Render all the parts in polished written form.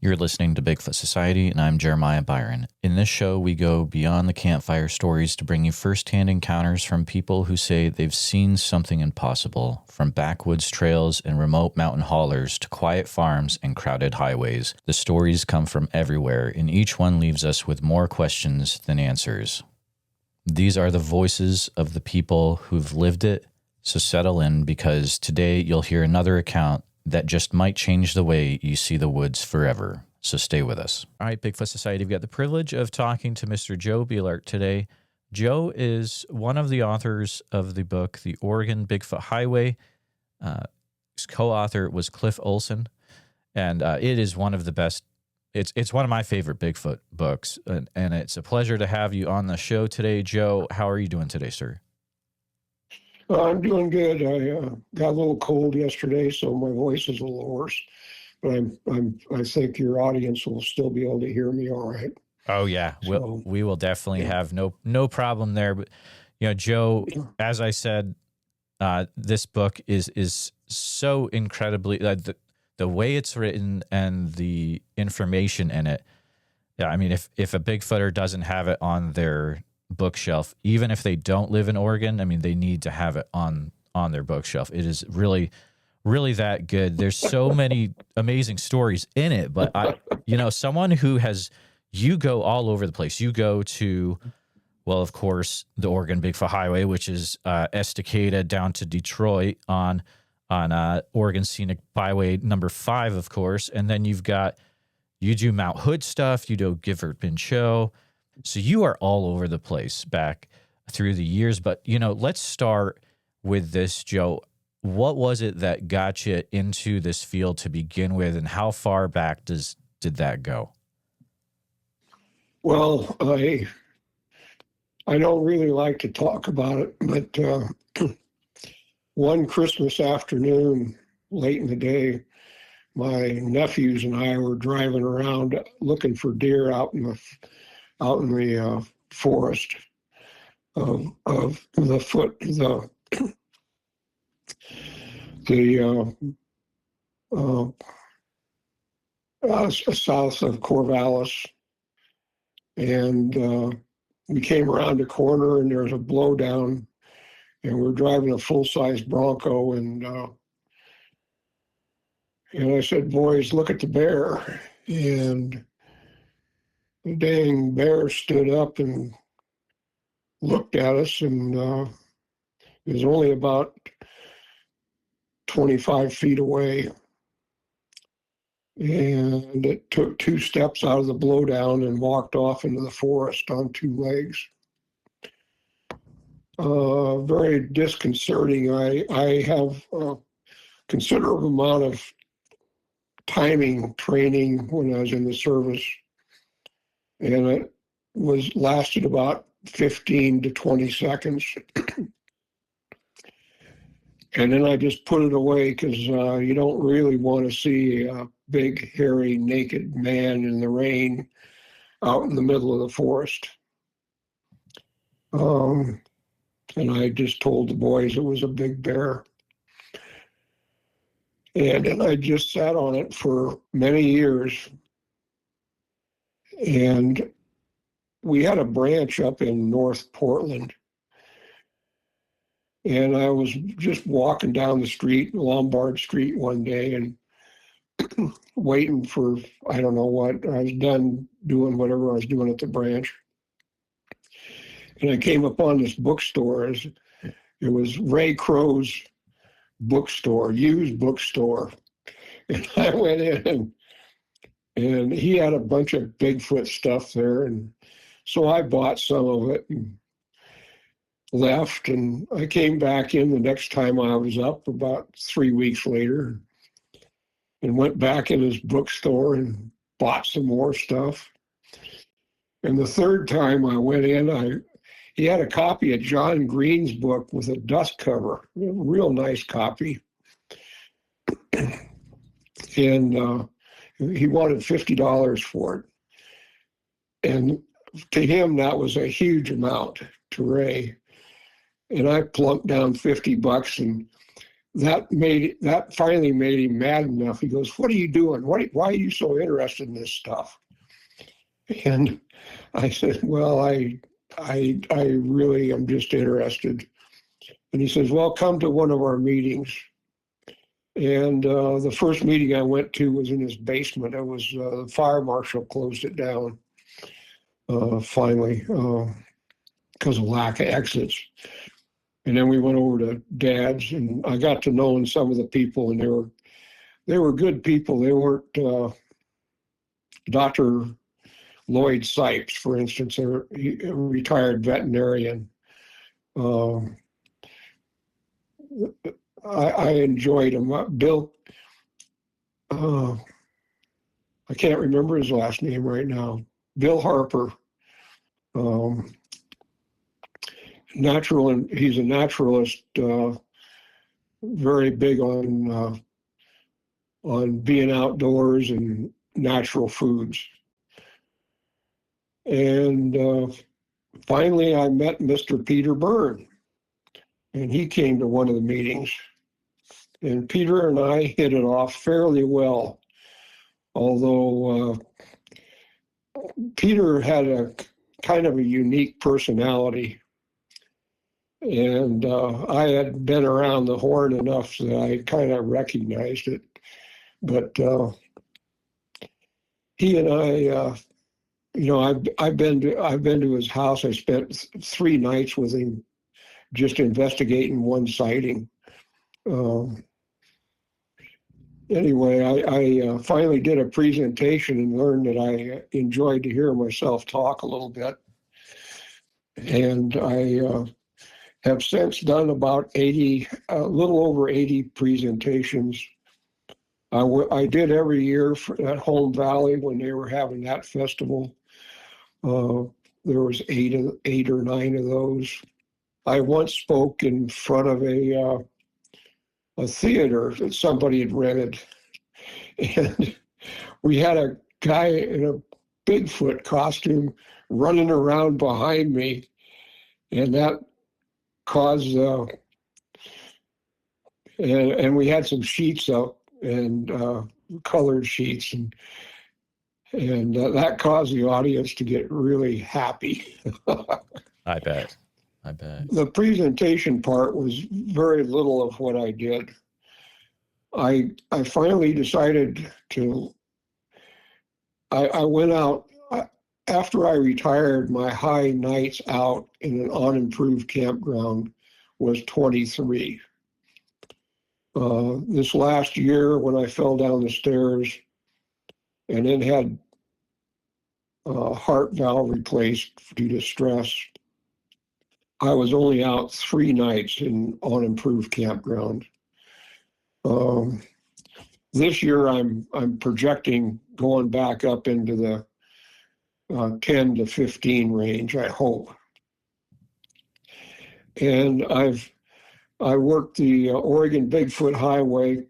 You're listening to Bigfoot Society, and I'm Jeremiah Byron. In this show, we go beyond the campfire stories to bring you firsthand encounters from people who say they've seen something impossible, from backwoods trails and remote mountain haulers to quiet farms and crowded highways. The stories come from everywhere, and each one leaves us with more questions than answers. These are the voices of the people who've lived it, so settle in, because today you'll hear another account that just might change the way you see the woods forever. So stay with us. All right, Bigfoot Society, we've got the privilege of talking to Mr. Joe Beelart today. Joe is one of the authors of the book, The Oregon Bigfoot Highway. His co-author was Cliff Olson, and it is one of the best. It's one of my favorite Bigfoot books, and it's a pleasure to have you on the show today, Joe. How are you doing today, sir? I'm doing good. I got a little cold yesterday, so my voice is a little hoarse. But I think your audience will still be able to hear me all right. Oh yeah, we will definitely have no problem there. But Joe, as I said, this book is so incredibly the way it's written and the information in it. Yeah, I mean, if a Bigfooter doesn't have it on their bookshelf, even if they don't live in Oregon, I mean, they need to have it on their bookshelf. It is really, really that good. There's so many amazing stories in it, but someone who you go all over the place. You go to, well, of course, the Oregon Bigfoot Highway, which is Estacada down to Detroit on Oregon Scenic Byway number 5, of course, and then you do Mount Hood stuff, you do Gifford Pinchot. So you are all over the place back through the years. But, let's start with this, Joe. What was it that got you into this field to begin with, and how far back did that go? Well, I don't really like to talk about it, but one Christmas afternoon, late in the day, my nephews and I were driving around looking for deer out in the forest of south of Corvallis, and we came around a corner and there was a blowdown, and we're driving a full-size Bronco, and I said, "Boys, look at the bear," and the dang bear stood up and looked at us, and it was only about 25 feet away. And it took 2 steps out of the blowdown and walked off into the forest on 2 legs. Very disconcerting. I have a considerable amount of timing training when I was in the service, and it lasted about 15 to 20 seconds. And then I just put it away, because you don't really want to see a big, hairy, naked man in the rain out in the middle of the forest. And I just told the boys it was a big bear. And then I just sat on it for many years. And we had a branch up in North Portland. And I was just walking down the street, Lombard Street, one day, and waiting for, I don't know what, I was done doing whatever I was doing at the branch. And I came upon this bookstore. It was Ray Crow's bookstore, used bookstore. And I went in, and he had a bunch of Bigfoot stuff there. And so I bought some of it and left. And I came back in the next time I was up, about 3 weeks later, and went back in his bookstore and bought some more stuff. And the third time I went in, he had a copy of John Green's book with a dust cover, a real nice copy. And he wanted $50 for it. And to him, that was a huge amount, to Ray. And I plunked down $50, and that finally made him mad enough. He goes, "What are you doing? Why are you so interested in this stuff?" And I said, "Well, I really am just interested." And he says, "Well, come to one of our meetings." And the first meeting I went to was in his basement. It was the fire marshal closed it down finally because of lack of exits. And then we went over to Dad's, and I got to know some of the people, and they were good people. They weren't Dr. Lloyd Sipes, for instance, a retired veterinarian. I enjoyed him. Bill, I can't remember his last name right now. Bill Harper, he's a naturalist, very big on being outdoors and natural foods. And finally, I met Mr. Peter Byrne, and he came to one of the meetings. And Peter and I hit it off fairly well, although Peter had a kind of a unique personality. And I had been around the horn enough that I kind of recognized it. But he and I, I've been to his house. I spent 3 nights with him, just investigating one sighting. Anyway, I finally did a presentation and learned that I enjoyed to hear myself talk a little bit. And I have since done about a little over 80 presentations. I did every year at Home Valley when they were having that festival. There was 8 or 9 of those. I once spoke in front of a theater that somebody had rented, and we had a guy in a Bigfoot costume running around behind me, and that caused and we had some sheets up, and colored sheets, and that caused the audience to get really happy. I bet. The presentation part was very little of what I did. I finally decided to, I went out, after I retired, my high nights out in an unimproved campground was 23. This last year, when I fell down the stairs and then had a heart valve replaced due to stress, I was only out 3 nights in unimproved campground. This year, I'm projecting going back up into the 10 to 15 range, I hope. And I worked the Oregon Bigfoot Highway.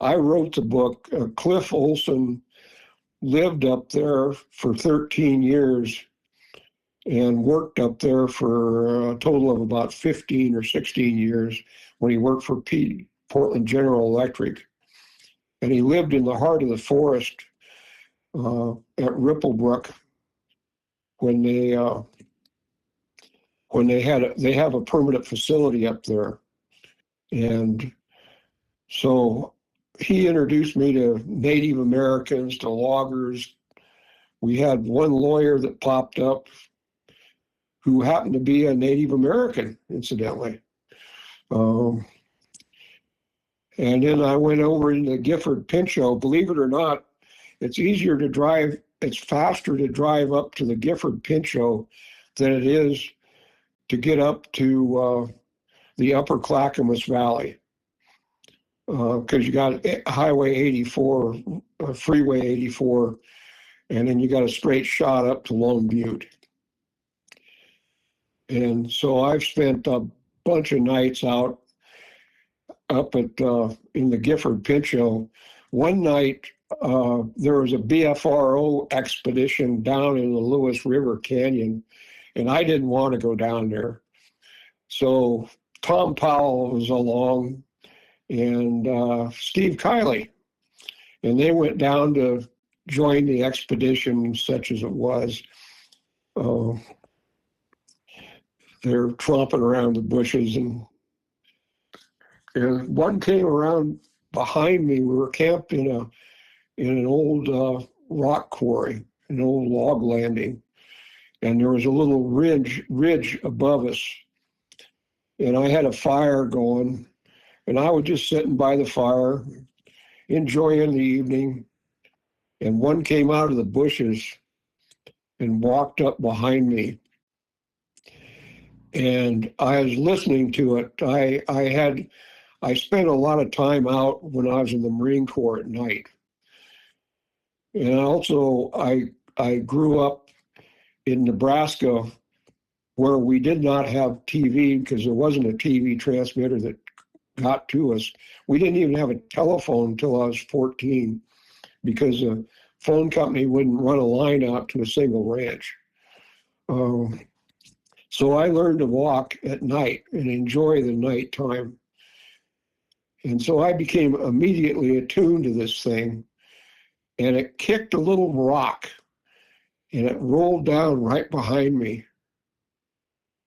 I wrote the book. Cliff Olson lived up there for 13 years and worked up there for a total of about 15 or 16 years when he worked for Portland General Electric. And he lived in the heart of the forest at Ripplebrook when they have a permanent facility up there. And so he introduced me to Native Americans, to loggers. We had one lawyer that popped up who happened to be a Native American, incidentally. And then I went over into Gifford Pinchot. Believe it or not, it's easier to drive, it's faster to drive up to the Gifford Pinchot than it is to get up to the upper Clackamas Valley. Because you got Highway 84, Freeway 84, and then you got a straight shot up to Lone Butte. And so I've spent a bunch of nights out up at in the Gifford Pinchot. One night there was a BFRO expedition down in the Lewis River Canyon, and I didn't want to go down there. So Tom Powell was along, and Steve Kiley. And they went down to join the expedition, such as it was. They're tromping around the bushes, and one came around behind me. We were camped in an old rock quarry, an old log landing, and there was a little ridge above us. And I had a fire going, and I was just sitting by the fire, enjoying the evening. And one came out of the bushes and walked up behind me. And I was listening to it. I spent a lot of time out when I was in the Marine Corps at night. And also I grew up in Nebraska, where we did not have TV because there wasn't a TV transmitter that got to us. We didn't even have a telephone until I was 14 because the phone company wouldn't run a line out to a single ranch. So I learned to walk at night and enjoy the nighttime. And so I became immediately attuned to this thing, and it kicked a little rock, and it rolled down right behind me.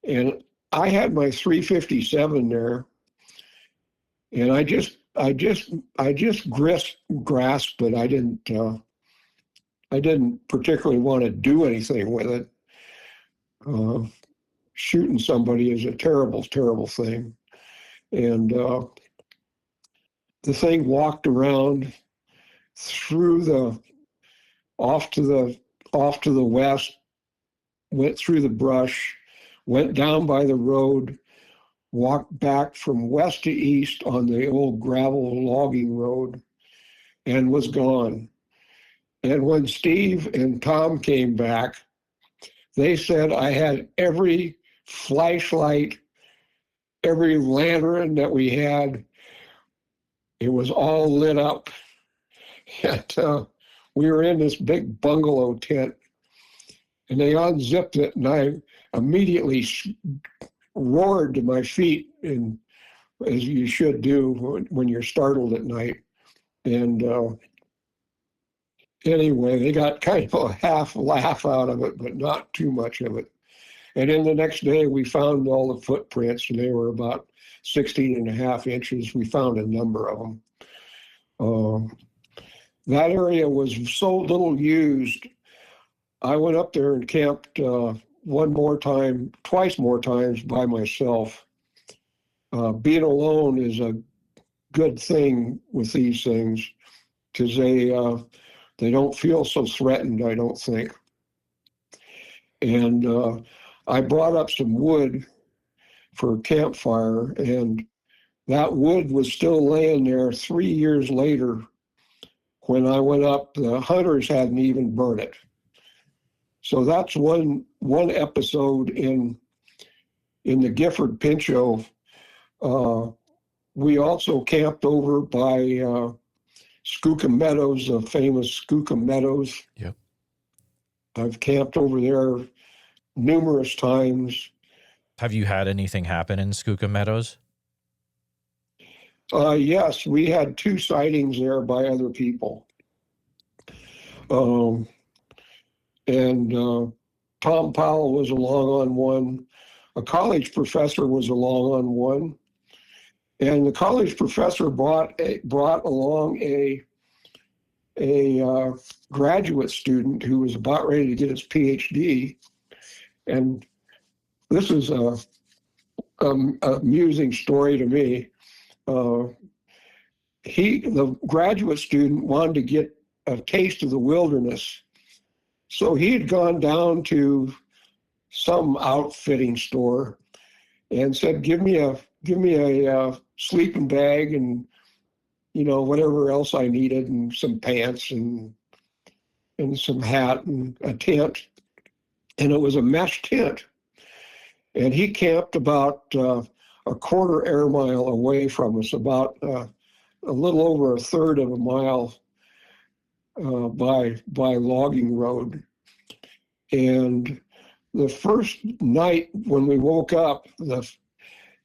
And I had my 357 there, and I just grasped it. I didn't particularly want to do anything with it. Shooting somebody is a terrible, terrible thing. And the thing walked around off to the west, went through the brush, went down by the road, walked back from west to east on the old gravel logging road, and was gone. And when Steve and Tom came back, they said I had every flashlight, every lantern that we had. It was all lit up. And we were in this big bungalow tent, and they unzipped it, and I immediately roared to my feet, and as you should do when you're startled at night. And anyway, they got kind of a half laugh out of it, but not too much of it. And then the next day, we found all the footprints, and they were about 16 and a half inches. We found a number of them. That area was so little used. I went up there and camped twice more times by myself. Being alone is a good thing with these things because they don't feel so threatened, I don't think. And I brought up some wood for a campfire, and that wood was still laying there 3 years later. When I went up, the hunters hadn't even burned it. So that's one episode in the Gifford Pinchot. We also camped over by Skookum Meadows, the famous Skookum Meadows. Yep. I've camped over there numerous times. Have you had anything happen in Skookum Meadows? Yes, we had 2 sightings there by other people. And Tom Powell was along on one. A college professor was along on one. And the college professor brought along a graduate student who was about ready to get his PhD. And this is a amusing story to me. The graduate student wanted to get a taste of the wilderness. So he had gone down to some outfitting store and said, give me a sleeping bag and, whatever else I needed, and some pants and some hat and a tent. And it was a mesh tent. And he camped about a quarter air mile away from us, about a little over a third of a mile by logging road. And the first night when we woke up,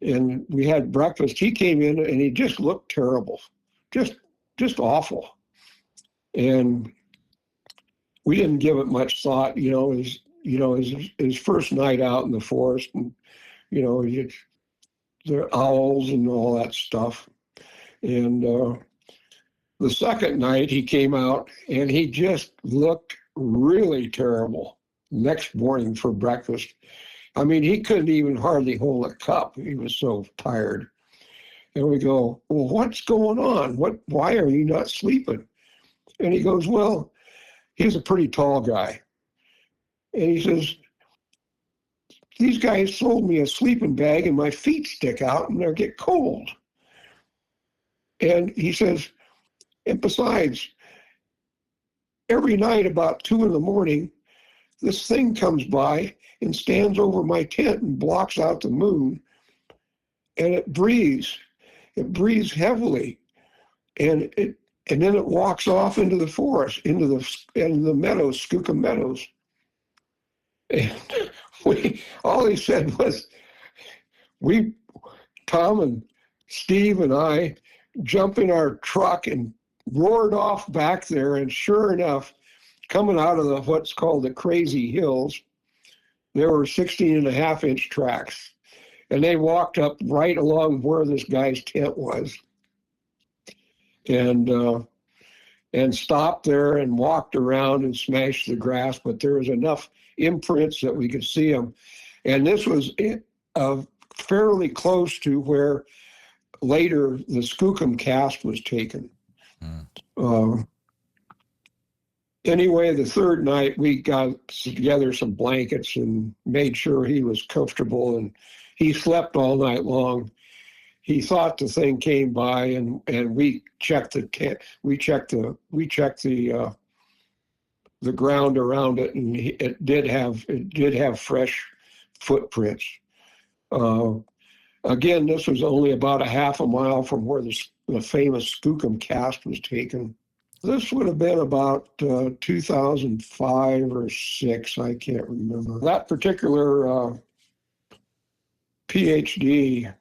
and we had breakfast. He came in and he just looked terrible, just awful. And we didn't give it much thought, his first night out in the forest, and the owls and all that stuff. And the second night he came out and he just looked really terrible. Next morning for breakfast, I mean, he couldn't even hardly hold a cup. He was so tired. And we go, well, what's going on? Why are you not sleeping? And he goes, well, he's a pretty tall guy. And he says, these guys sold me a sleeping bag and my feet stick out and they get cold. And he says, and besides, every night about 2 a.m, this thing comes by and stands over my tent and blocks out the moon. And it breathes heavily. And then it walks off into the forest, into the meadows, Skookum Meadows. And all he said was, Tom and Steve and I, jumped in our truck and roared off back there. And sure enough, coming out of what's called the Crazy Hills, there were 16.5-inch tracks. And they walked up right along where this guy's tent was. And stopped there and walked around and smashed the grass, but there was enough imprints that we could see them. And this was fairly close to where later the Skookum cast was taken. Anyway, the third night we got together some blankets and made sure he was comfortable, and he slept all night long. He thought the thing came by, and we checked the tent. We checked the ground around it, and it did have fresh footprints. Again, this was only about a half a mile from where the famous Skookum cast was taken. This would have been about 2005 or 6, I can't remember. That particular PhD,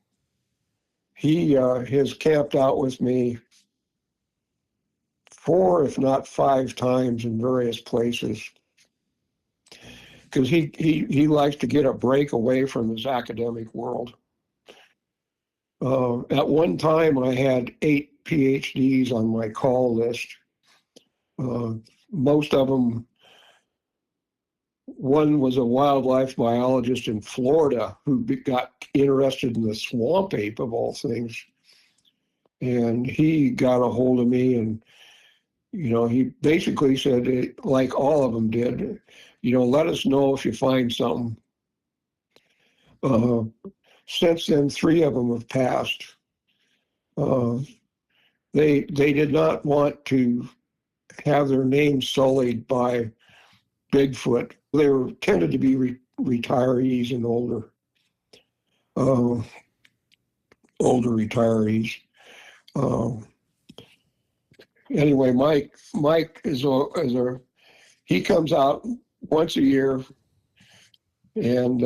he has camped out with me 4, if not 5 times in various places, because he likes to get a break away from his academic world. At one time, I had 8 PhDs on my call list. Most of them, one was a wildlife biologist in Florida who got interested in the swamp ape, of all things. And he got a hold of me, and, he basically said, like all of them did, let us know if you find something. Since then, 3 of them have passed. They did not want to have their names sullied by Bigfoot. They tended to be retirees and older retirees. Anyway, Mike he comes out once a year, and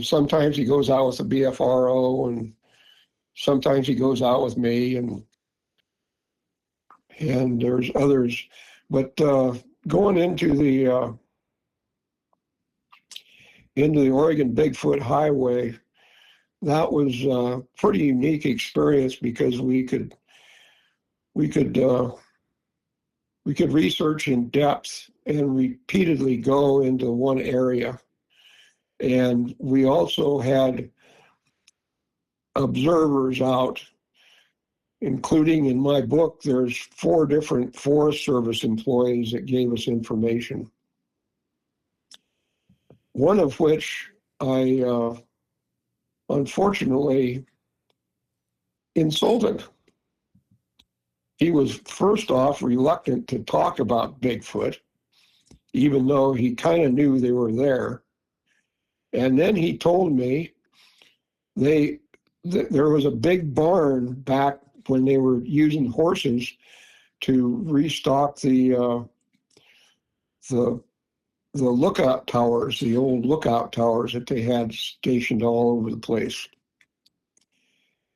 sometimes he goes out with the BFRO, and sometimes he goes out with me, and there's others. But going into the Oregon Bigfoot Highway, that was a pretty unique experience, because we could research in depth and repeatedly go into one area. And we also had observers out, including in my book, there's 4 different Forest Service employees that gave us information. One of which I unfortunately insulted. He was first off reluctant to talk about Bigfoot, even though he kind of knew they were there. And then he told me there was a big barn back when they were using horses to restock the lookout towers, the old lookout towers that they had stationed all over the place.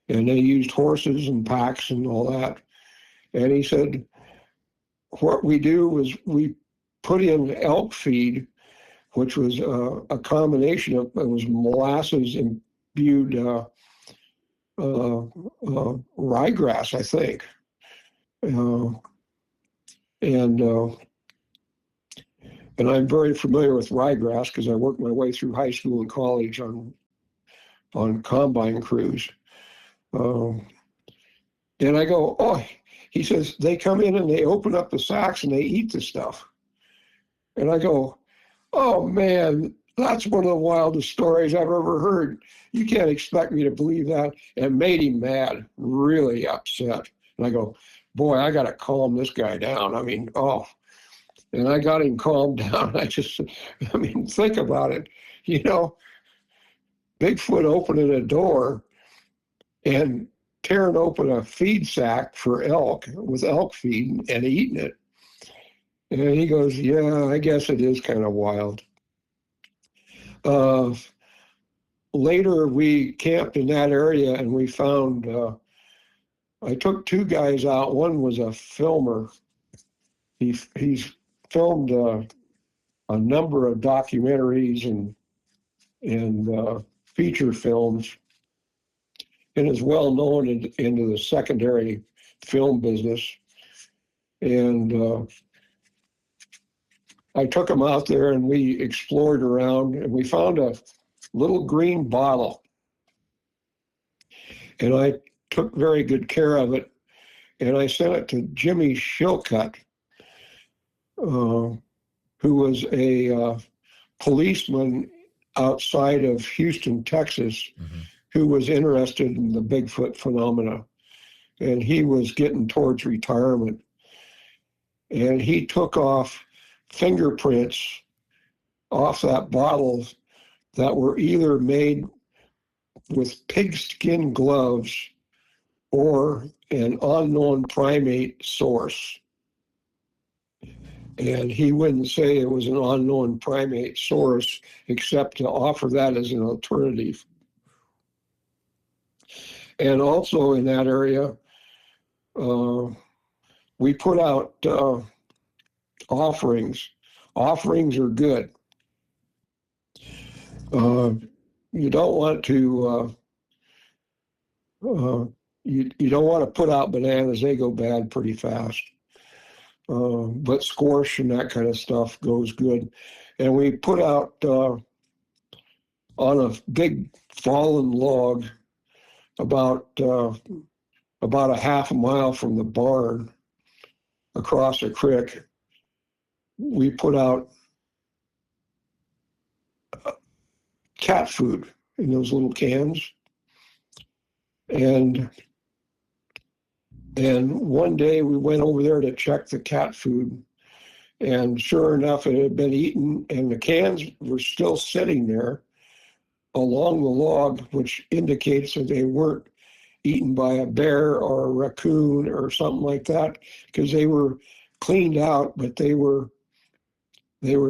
And they used horses and packs and all that. And he said, what we do is we put in elk feed, which was a combination of, it was molasses imbued ryegrass, I think. And I'm very familiar with ryegrass because I worked my way through high school and college on combine crews. And I go, oh, he says, they come in and they open up the sacks and they eat the stuff. And I go, oh man, that's one of the wildest stories I've ever heard. You can't expect me to believe that. And made him mad, really upset. And I go, boy, I got to calm this guy down. I mean, oh. And I got him calmed down. I mean, think about it. You know, Bigfoot opening a door and tearing open a feed sack for elk with elk feed and eating it. And he goes, yeah, I guess it is kind of wild. Later, we camped in that area and we found, I took two guys out. One was a filmer. He's filmed a number of documentaries and feature films, and is well known into the secondary film business. And I took him out there and we explored around and we found a little green bottle. And I took very good care of it. And I sent it to Jimmy Shilcutt, who was a policeman outside of Houston, Texas, who was interested in the Bigfoot phenomena. And he was getting towards retirement. And he took off fingerprints off that bottle that were either made with pigskin gloves or an unknown primate source. And he wouldn't say it was an unknown primate source, except to offer that as an alternative. And also in that area, we put out offerings. Offerings are good. You don't want to you don't want to put out bananas; they go bad pretty fast. But squash and that kind of stuff goes good. And we put out on a big fallen log about a half a mile from the barn across a creek. We put out cat food in those little cans. And one day we went over there to check the cat food, and sure enough, it had been eaten, and the cans were still sitting there along the log, which indicates that they weren't eaten by a bear or a raccoon or something like that, because they were cleaned out, but they were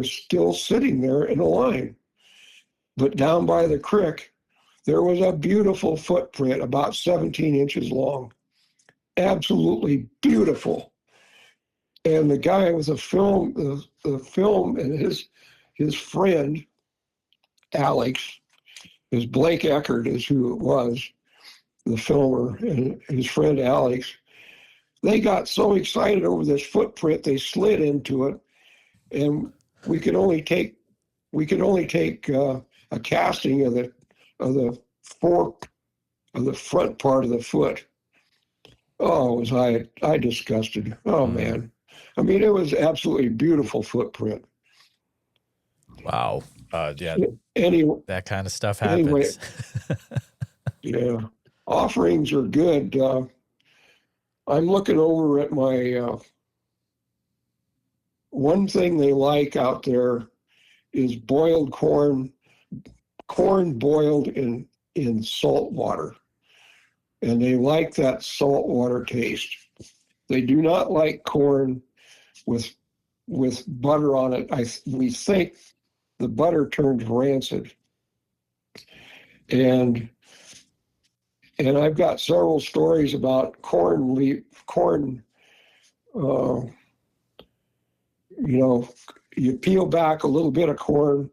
still sitting there in a line. But down by the creek, there was a beautiful footprint, about 17 inches long. Absolutely beautiful. And the guy with the film and his friend, Alex, is Blake Eckert is who it was, the filmer, and his friend Alex, they got so excited over this footprint, they slid into it, and we could only take a casting of the fork of the front part of the foot. Oh, was I disgusted. Oh man. I mean, it was absolutely beautiful footprint. Wow. Yeah. Anyway, that kind of stuff happens. Anyway, yeah. Offerings are good. I'm looking over at my one thing they like out there is boiled corn boiled in salt water. And they like that salt water taste. They do not like corn with with butter on it. We think the butter turns rancid. And I've got several stories about corn, you peel back a little bit of corn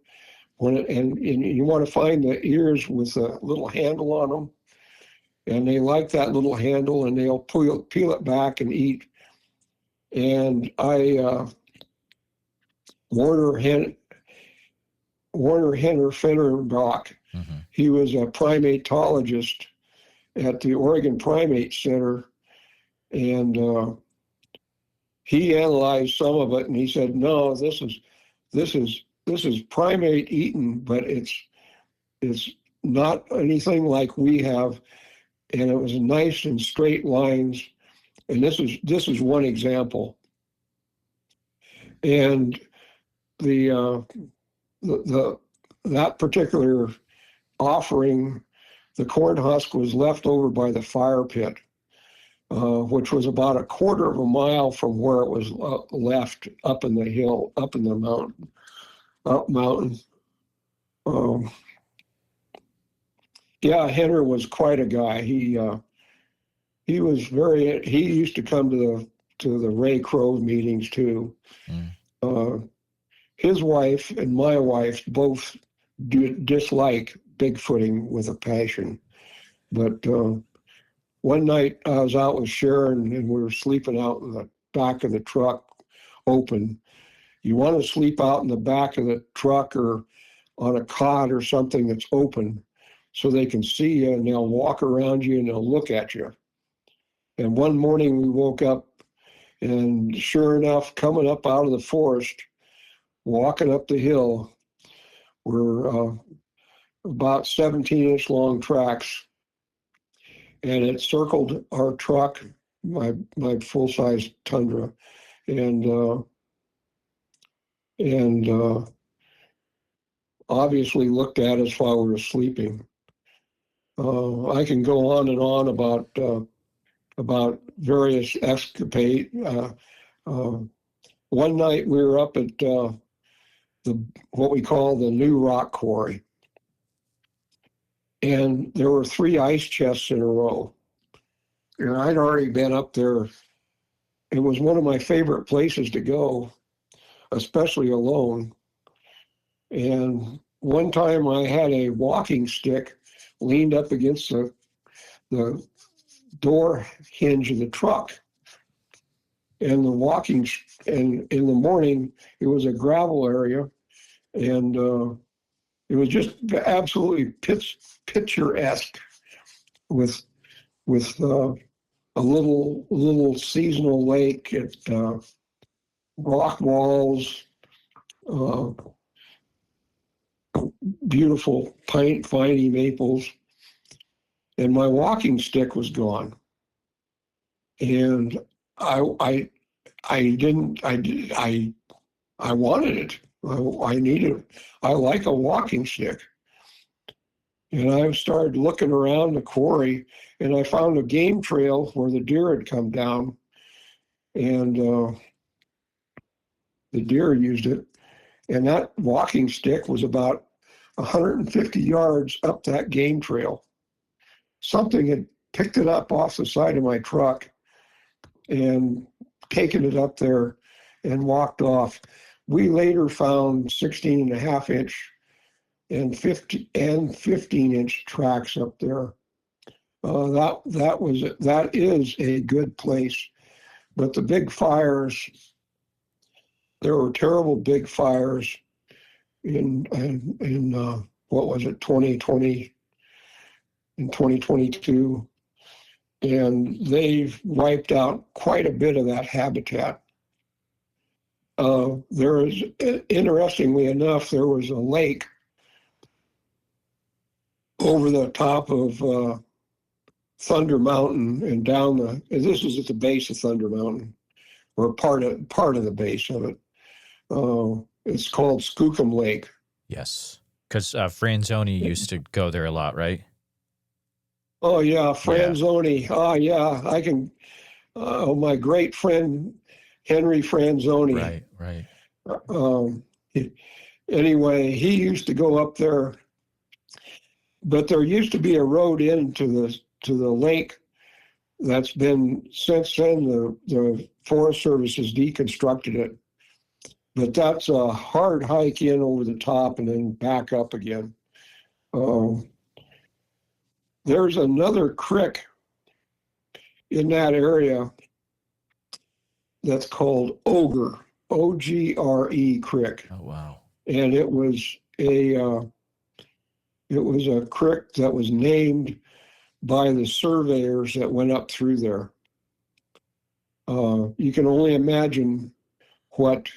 and you want to find the ears with a little handle on them. And they like that little handle, and they'll peel it back and eat. And Warner Henner Fennerbach, he was a primatologist at the Oregon Primate Center, and he analyzed some of it, and he said, "No, this is primate eaten, but it's not anything like we have." And it was nice and straight lines, and this is one example. And that particular offering, the corn husk was left over by the fire pit, which was about a quarter of a mile from where it was left up in the hill, up in the mountain. Yeah, Henner was quite a guy. He used to come to the Ray Crow meetings too. His wife and my wife both dislike bigfooting with a passion. But one night I was out with Sharon and we were sleeping out in the back of the truck open. You want to sleep out in the back of the truck or on a cot or something that's open, so they can see you and they'll walk around you and they'll look at you. And one morning we woke up, and sure enough, coming up out of the forest, walking up the hill, were about 17-inch long tracks. And it circled our truck, my full-size Tundra, and obviously looked at us while we were sleeping. I can go on and on about various escapades. One night we were up at what we call the New Rock Quarry, and there were 3 ice chests in a row. And I'd already been up there. It was one of my favorite places to go, especially alone. And one time I had a walking stick leaned up against the door hinge of the truck. And and in the morning, it was a gravel area, and it was just absolutely picturesque with a little seasonal lake at rock walls, beautiful piney maples, and my walking stick was gone. And I wanted it. I needed it. I like a walking stick. And I started looking around the quarry, and I found a game trail where the deer had come down, and the deer used it. And that walking stick was about 150 yards up that game trail. Something had picked it up off the side of my truck and taken it up there and walked off. We later found 16.5-inch and 15-inch tracks up there. That is a good place. But the big fires, there were terrible big fires in what was it, 2020 and 2022. And they've wiped out quite a bit of that habitat. Interestingly enough, there was a lake over the top of Thunder Mountain and down this is at the base of Thunder Mountain, or part of the base of it. It's called Skookum Lake. Yes, because Franzoni used to go there a lot, right? Oh yeah, Franzoni. Yeah. Oh yeah, I can. My great friend, Henry Franzoni. Right. Um, anyway, he used to go up there, but there used to be a road into the lake that's been, since then the Forest Service has deconstructed it. But that's a hard hike in over the top and then back up again. There's another creek in that area that's called Ogre, O-G-R-E Creek. Oh, wow. And it was a creek that was named by the surveyors that went up through there. You can only imagine what,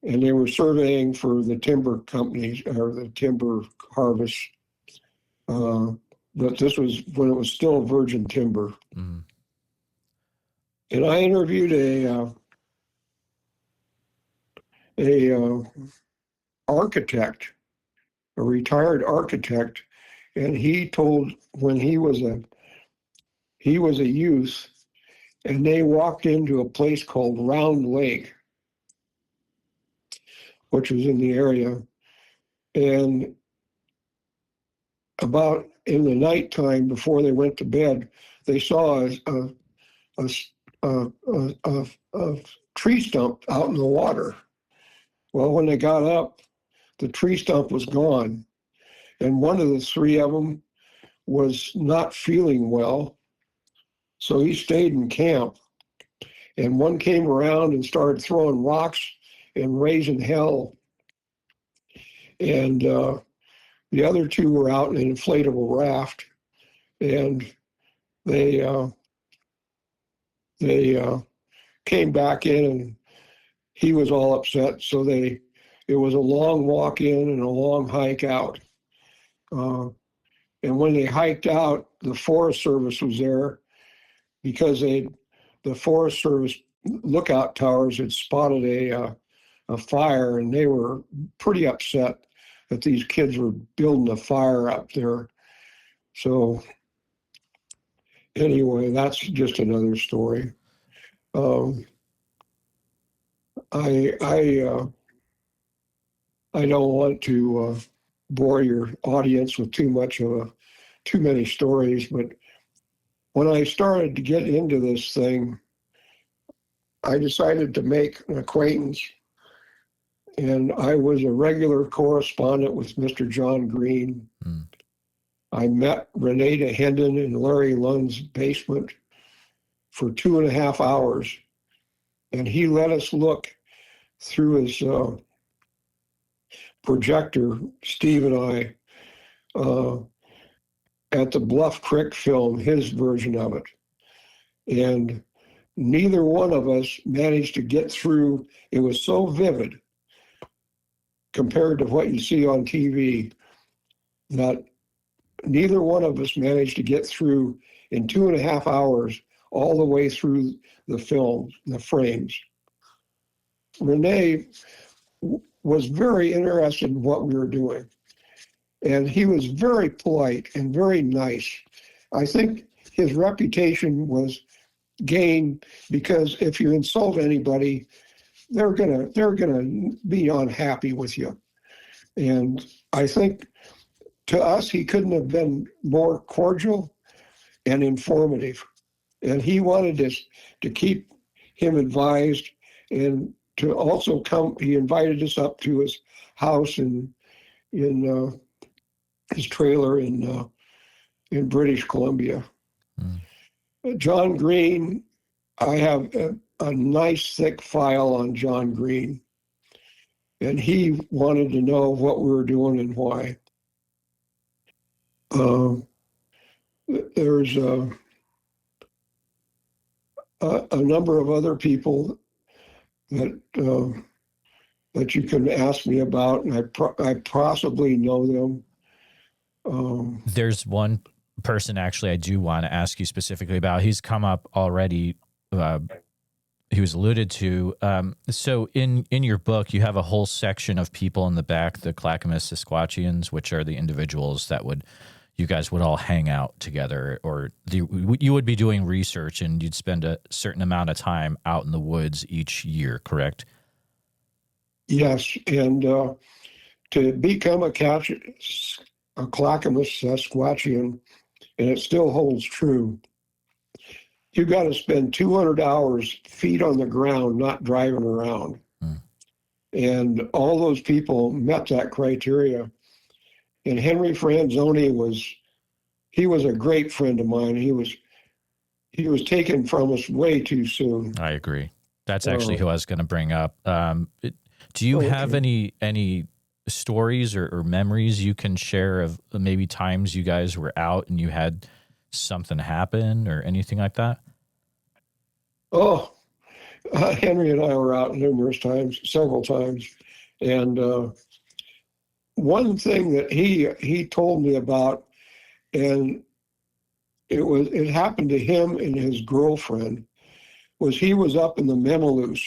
and they were surveying for the timber companies or the timber harvest. But this was when it was still virgin timber. Mm. And I interviewed a architect, a retired architect, and he told when he was a youth, and they walked into a place called Round Lake, which was in the area, and about in the nighttime before they went to bed, they saw a tree stump out in the water. Well, when they got up, the tree stump was gone, and one of the three of them was not feeling well, so he stayed in camp. And one came around and started throwing rocks and raising hell, and the other two were out in an inflatable raft, and they came back in, and he was all upset. So it was a long walk in and a long hike out. And when they hiked out, the Forest Service was there because the Forest Service lookout towers had spotted a fire, and they were pretty upset that these kids were building a fire up there. So anyway, that's just another story. I don't want to bore your audience with too many stories, but when I started to get into this thing, I decided to make an acquaintance, and I was a regular correspondent with Mr. John Green. Mm. I met Renata Hendon in Larry Lund's basement for 2.5 hours, and he let us look through his projector, Steve and I, at the Bluff Creek film, his version of it. And neither one of us managed to get through. It was so vivid compared to what you see on TV that neither one of us managed to get through in 2.5 hours all the way through the film, the frames. Renee was very interested in what we were doing, and he was very polite and very nice. I think his reputation was gained because if you insult anybody, they're gonna be unhappy with you. And I think to us, he couldn't have been more cordial and informative. And he wanted us to keep him advised, and to also come. He invited us up to his house in his trailer in British Columbia. Mm. John Green, I have a nice thick file on John Green, and he wanted to know what we were doing and why. There's a number of other people that you can ask me about, and I possibly know them. There's one person actually I do want to ask you specifically about. He's come up already. He was alluded to. So in your book, you have a whole section of people in the back, the Clackamas Sasquatchians, which are the individuals that would, you guys would all hang out together, or you would be doing research and you'd spend a certain amount of time out in the woods each year, correct? Yes, and to become a Clackamas Sasquatchian, and it still holds true, you got to spend 200 hours feet on the ground, not driving around. Hmm. And all those people met that criteria. And Henry Franzoni was a great friend of mine. He was taken from us way too soon. I agree. That's actually who I was going to bring up. Do you have any stories or memories you can share of maybe times you guys were out and you had something happen or anything like that? Oh, Henry and I were out numerous times, several times. And one thing that he told me about, and it happened to him and his girlfriend, was he was up in the Memalus,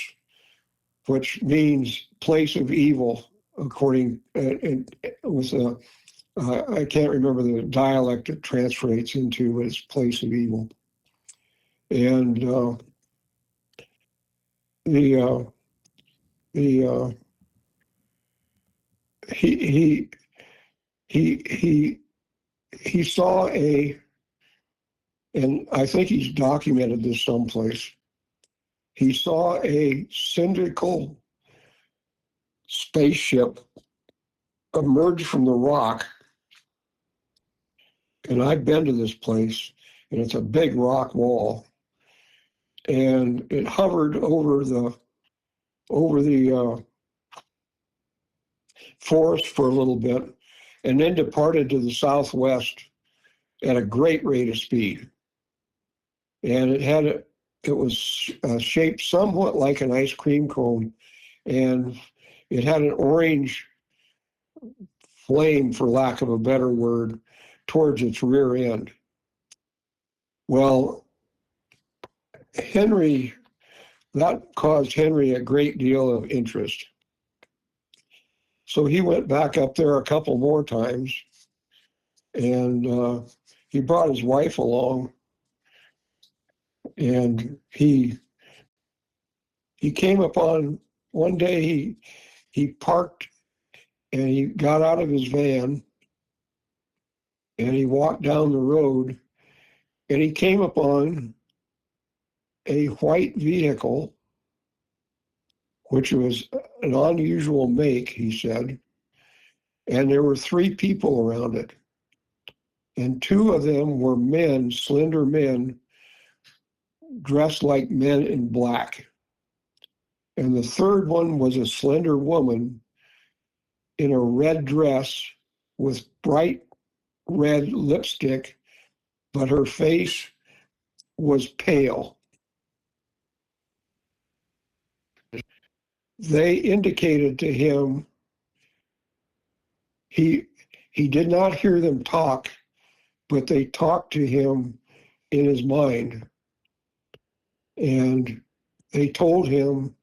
which means place of evil, according it was I can't remember the dialect it translates into, but it's place of evil. And the he he saw and I think he's documented this someplace. He saw a cylindrical spaceship emerge from the rock. And I've been to this place, and it's a big rock wall. And it hovered over the forest for a little bit, and then departed to the southwest at a great rate of speed. And it was shaped somewhat like an ice cream cone, and it had an orange flame, for lack of a better word, towards its rear end. Well, that caused Henry a great deal of interest. So he went back up there a couple more times, and he brought his wife along, and he came upon one day he parked and he got out of his van and he walked down the road and he came upon a white vehicle, which was an unusual make, he said, and there were 3 people around it. And 2 of them were men, slender men, dressed like men in black. And the third one was a slender woman in a red dress with bright red lipstick, but her face was pale. They indicated to him he did not hear them talk, but they talked to him in his mind. And they told him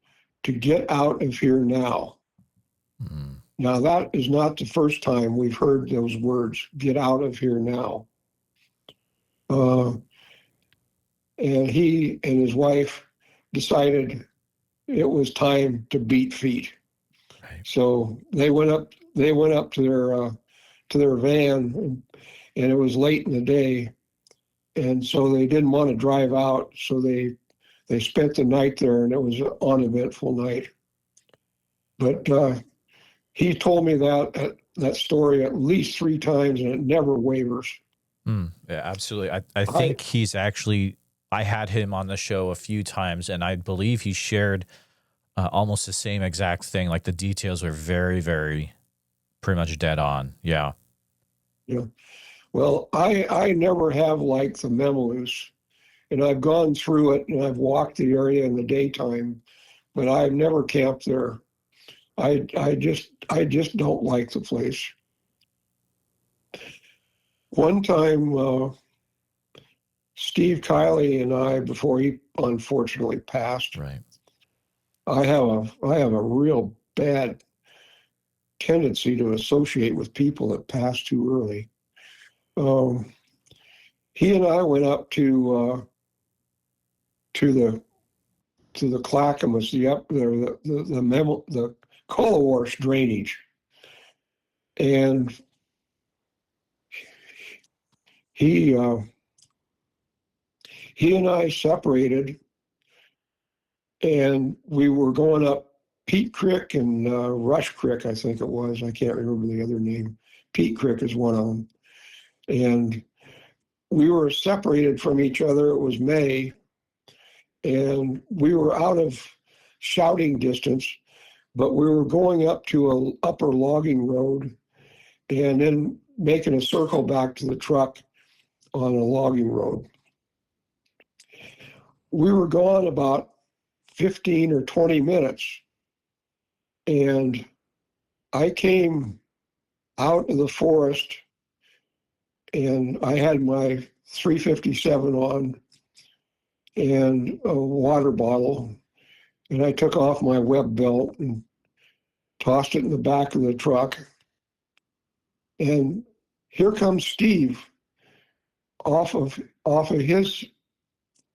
to get out of here now. Mm-hmm. Now, that is not the first time we've heard those words, get out of here now. And he and his wife decided it was time to beat feet. Right. So they went up to their van, and it was late in the day. And so they didn't want to drive out. So they spent the night there, and it was an uneventful night. But he told me that story at least 3 times, and it never wavers. Yeah, absolutely. I think he's actually, I had him on the show a few times, and I believe he shared almost the same exact thing. Like the details were very, very pretty much dead on. Yeah. Yeah. Well, I never have liked the Memalus, and I've gone through it and I've walked the area in the daytime, but I've never camped there. I just don't like the place. One time, Steve Kiley and I, before he unfortunately passed, right. I have a real bad tendency to associate with people that pass too early. he and I went up to the Clackamas, the Corvallis drainage, and he and I separated, and we were going up Pete Creek and Rush Creek, I think it was. I can't remember the other name. Pete Creek is one of them. And we were separated from each other. It was May, and we were out of shouting distance, but we were going up to an upper logging road and then making a circle back to the truck on a logging road. We were gone about 15 or 20 minutes, and I came out of the forest, and I had my 357 on and a water bottle, and I took off my web belt and tossed it in the back of the truck. And here comes Steve off of his,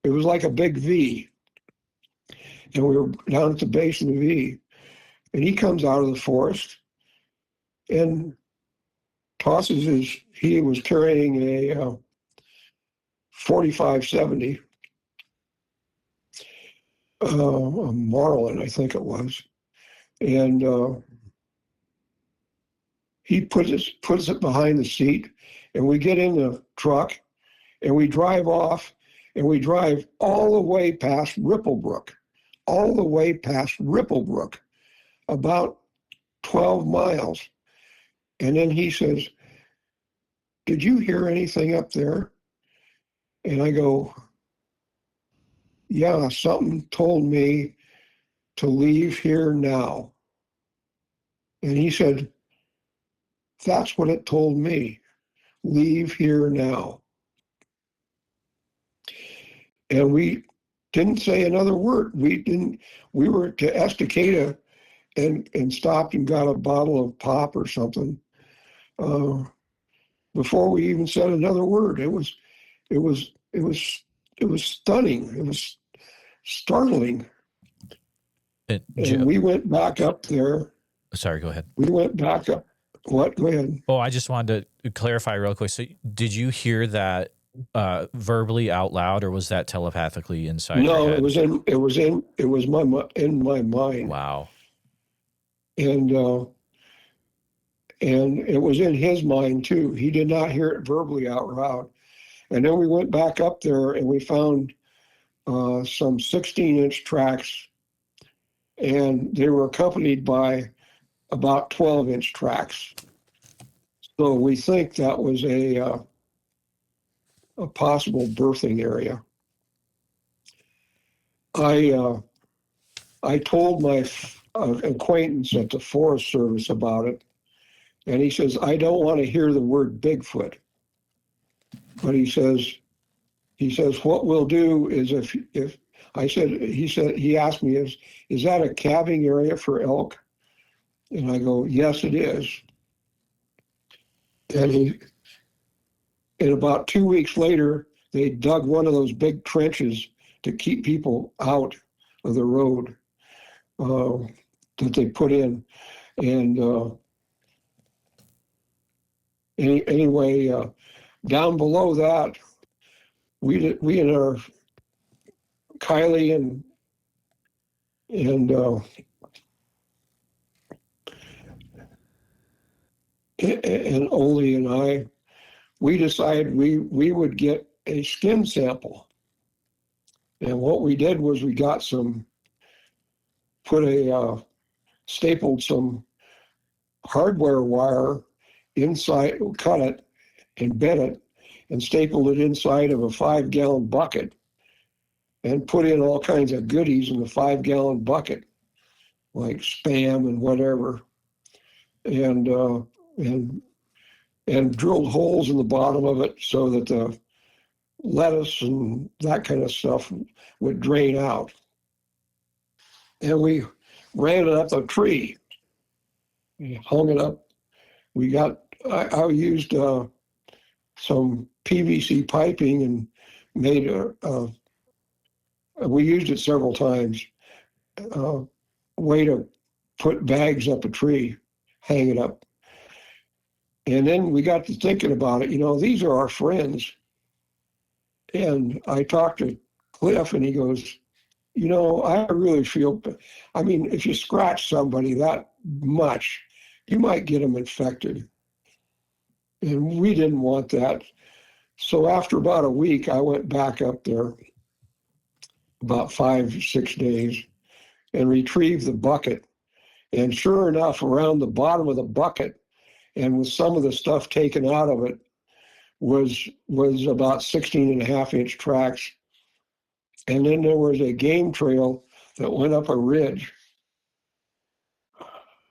it was like a big V, and we were down at the base of the V, and he comes out of the forest and tosses he was carrying a 4570, a Marlin, I think it was. And he puts it behind the seat, and we get in the truck, and we drive off, and we drive all the way past Ripplebrook, about 12 miles. And then he says, "Did you hear anything up there?" And I go, "Yeah, something told me to leave here now." And he said, "That's what it told me, leave here now." And we didn't say another word. We were to Estacada and stopped and got a bottle of pop or something before we even said another word. It was stunning. It was startling. And we went back up there. Sorry, go ahead. We went back up. What? Go ahead. Oh, I just wanted to clarify real quick. So did you hear that verbally out loud, or was that telepathically inside your head? No, it was in my mind. Wow. And it was in his mind too. He did not hear it verbally out loud. And then we went back up there and we found some 16-inch tracks, and they were accompanied by about 12-inch tracks. So we think that was a possible birthing area. I told my acquaintance at the Forest Service about it, and he says, "I don't want to hear the word Bigfoot." But he says, what we'll do is if he asked me, is that a calving area for elk? And I go, yes, it is. And about 2 weeks later, they dug one of those big trenches to keep people out of the road that they put in. And anyway, down below that, we and our Kylie and Ole and I, we decided we would get a skin sample. And what we did was we got stapled some hardware wire inside, cut it and bent it and stapled it inside of a 5-gallon bucket and put in all kinds of goodies in the 5-gallon bucket, like Spam and whatever, and drilled holes in the bottom of it so that the lettuce and that kind of stuff would drain out. And we ran it up a tree. We hung it up. I used some PVC piping and made we used it several times, way to put bags up a tree, hang it up. And then we got to thinking about it, these are our friends. And I talked to Cliff and he goes, I really feel, if you scratch somebody that much, you might get them infected. And we didn't want that. So after about a week, I went back up there, about 5-6 days, and retrieved the bucket. And sure enough, around the bottom of the bucket, and with some of the stuff taken out of it, was about 16.5-inch tracks. And then there was a game trail that went up a ridge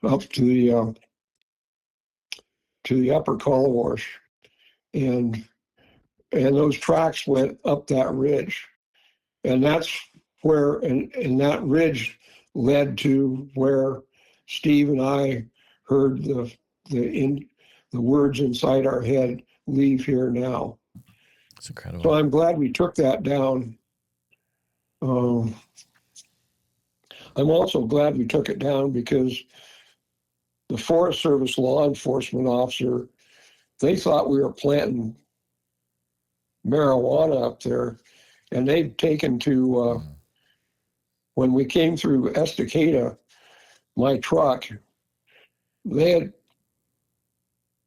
up to the upper Colwash, and those tracks went up that ridge, and that's where and that ridge led to where Steve and I heard the words inside our head, "Leave here now." It's incredible. So I'm glad we took that down. I'm also glad we took it down because the Forest Service law enforcement officer, they thought we were planting marijuana up there, and they'd taken to, when we came through Estacada, my truck, they had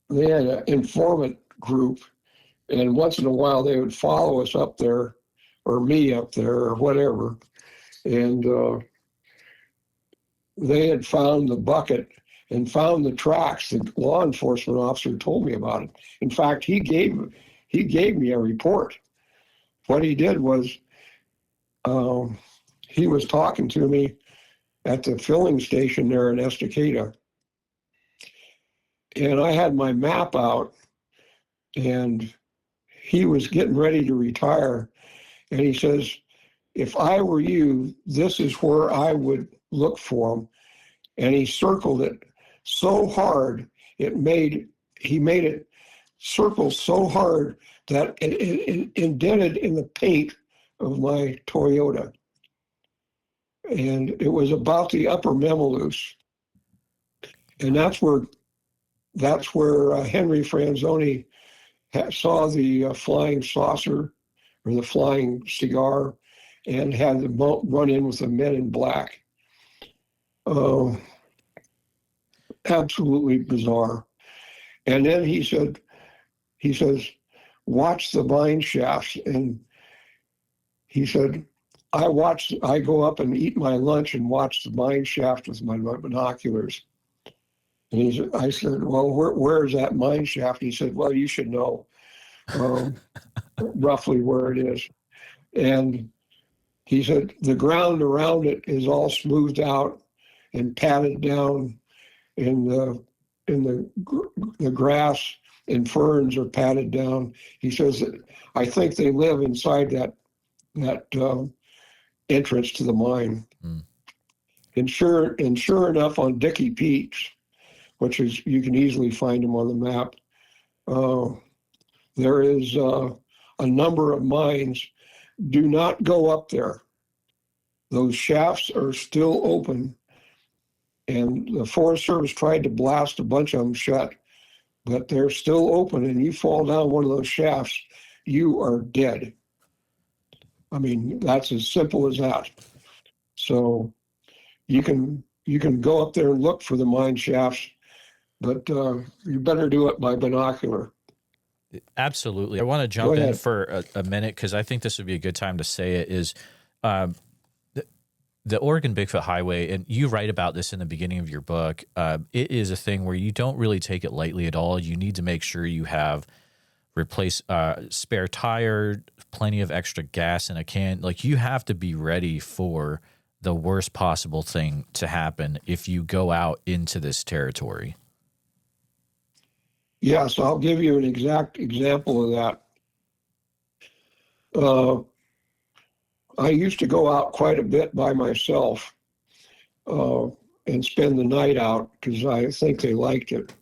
an informant group, and once in a while they would follow us up there, or me up there, or whatever, and they had found the bucket and found the tracks. The law enforcement officer told me about it. In fact, he gave me a report. What he did was he was talking to me at the filling station there in Estacada, and I had my map out, and he was getting ready to retire, and he says, "If I were you, this is where I would look for them." And he circled it so hard, he made it circle so hard that it indented in the paint of my Toyota. And it was about the upper Memaloose. And that's where Henry Franzoni saw the flying saucer or the flying cigar and had them run in with the men in black. Absolutely bizarre. And then he says, "Watch the mine shafts." And he said, I go up and eat my lunch and watch the mine shaft with my binoculars. And I said, "Well, where is that mine shaft?" He said, "Well, you should know roughly where it is." And he said, "The ground around it is all smoothed out and patted down, and the grass and ferns are patted down." He says that I think they live inside that entrance to the mine. Mm. And sure enough, on Dickey Peaks, which is, you can easily find them on the map, there is a number of mines. Do not go up there. Those shafts are still open, and the Forest Service tried to blast a bunch of them shut, but they're still open, and you fall down one of those shafts, you are dead. That's as simple as that. So you can go up there and look for the mine shafts, but you better do it by binocular. Absolutely. I want to jump in for a minute because I think this would be a good time to say it, is the Oregon Bigfoot Highway, and you write about this in the beginning of your book, it is a thing where you don't really take it lightly at all. You need to make sure you have spare tire, plenty of extra gas in a can. Like, you have to be ready for the worst possible thing to happen if you go out into this territory. Yes, I'll give you an exact example of that. I used to go out quite a bit by myself and spend the night out because I think they liked it.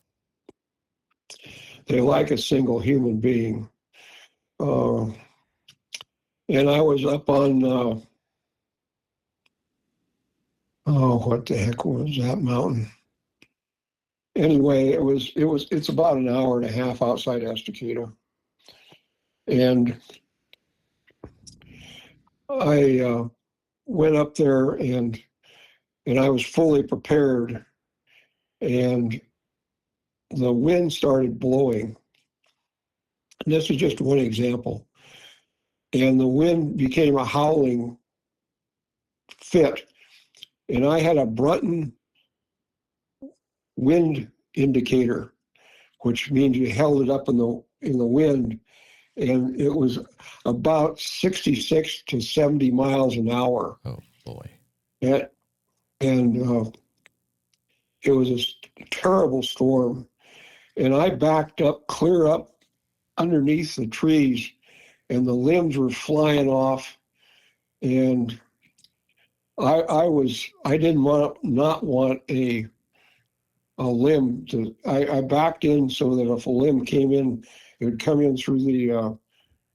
They like a single human being. And I was up on, what the heck was that mountain? Anyway, it's about an hour and a half outside Estacado. And I went up there and I was fully prepared, and the wind started blowing. And this is just one example. And the wind became a howling fit. And I had a Brunton wind indicator, which means you held it up in the wind, and it was about 66 to 70 miles an hour. Oh boy! And it was a terrible storm, and I backed up, clear up underneath the trees, and the limbs were flying off, and I didn't not want a limb to. I backed in so that if a limb came in, it would come in through the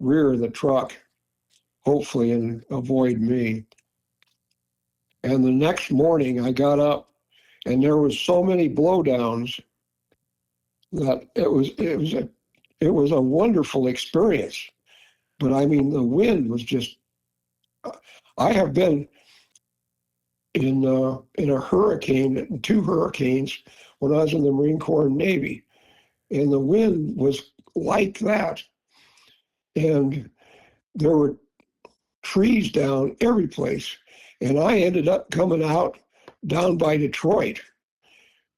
rear of the truck, hopefully, and avoid me. And the next morning, I got up, and there was so many blowdowns that it was a wonderful experience. But I mean, the wind was just. I have been in a hurricane, 2 hurricanes, when I was in the Marine Corps and Navy, and the wind was like that, and there were trees down every place, and I ended up coming out down by Detroit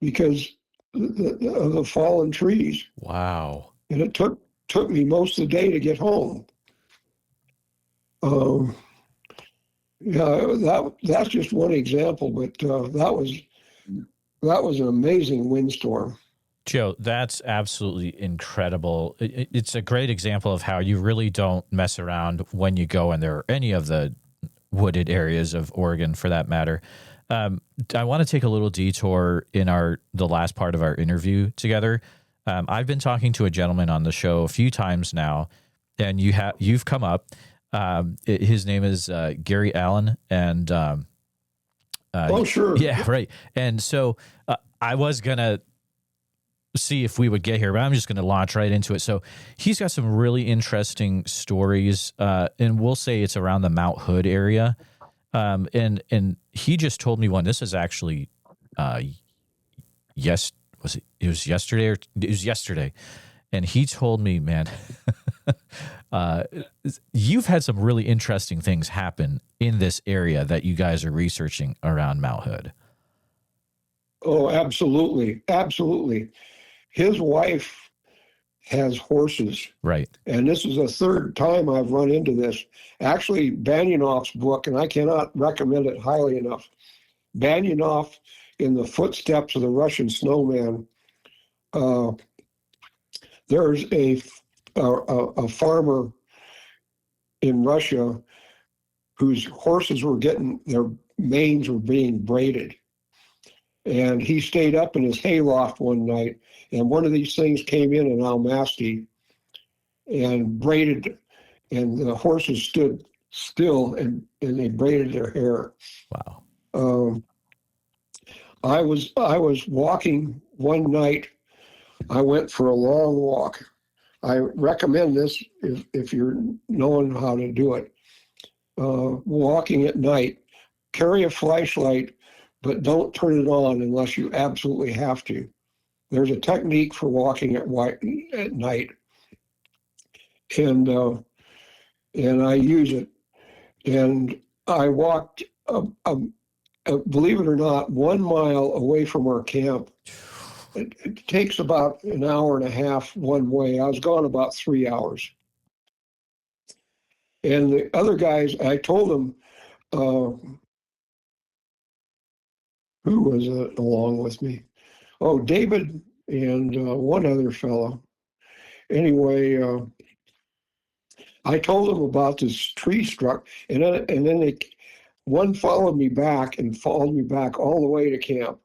because of the fallen trees. Wow! And it took me most of the day to get home. Yeah, that's just one example, but that was an amazing windstorm. Joe, that's absolutely incredible. It's a great example of how you really don't mess around when you go in there, or any of the wooded areas of Oregon for that matter. I want to take a little detour in the last part of our interview together. I've been talking to a gentleman on the show a few times now, and you've come up. His name is Gary Allen, and Oh, sure. yeah, right. And so I was gonna see if we would get here, but I'm just going to launch right into it. So he's got some really interesting stories, and we'll say it's around the Mount Hood area. And he just told me one. This is actually, it was yesterday, and he told me, man, you've had some really interesting things happen in this area that you guys are researching around Mount Hood. Oh, absolutely, absolutely. His wife has horses. Right. And this is the 3rd time I've run into this. Actually, Banyonoff's book, and I cannot recommend it highly enough. Banyonoff, in the footsteps of the Russian snowman. There's a farmer in Russia whose horses were their manes were being braided. And he stayed up in his hayloft one night, and one of these things came in an almasty and braided, and the horses stood still, and they braided their hair. Wow. I was walking one night. I went for a long walk. I recommend this if you're knowing how to do it. Walking at night, carry a flashlight, but don't turn it on unless you absolutely have to. There's a technique for walking at night, and I use it. And I walked, believe it or not, 1 mile away from our camp. It takes about an hour and a half one way. I was gone about 3 hours. And the other guys, I told them, who was along with me? Oh, David and one other fellow. Anyway, I told them about this tree struck, and then one followed me back all the way to camp.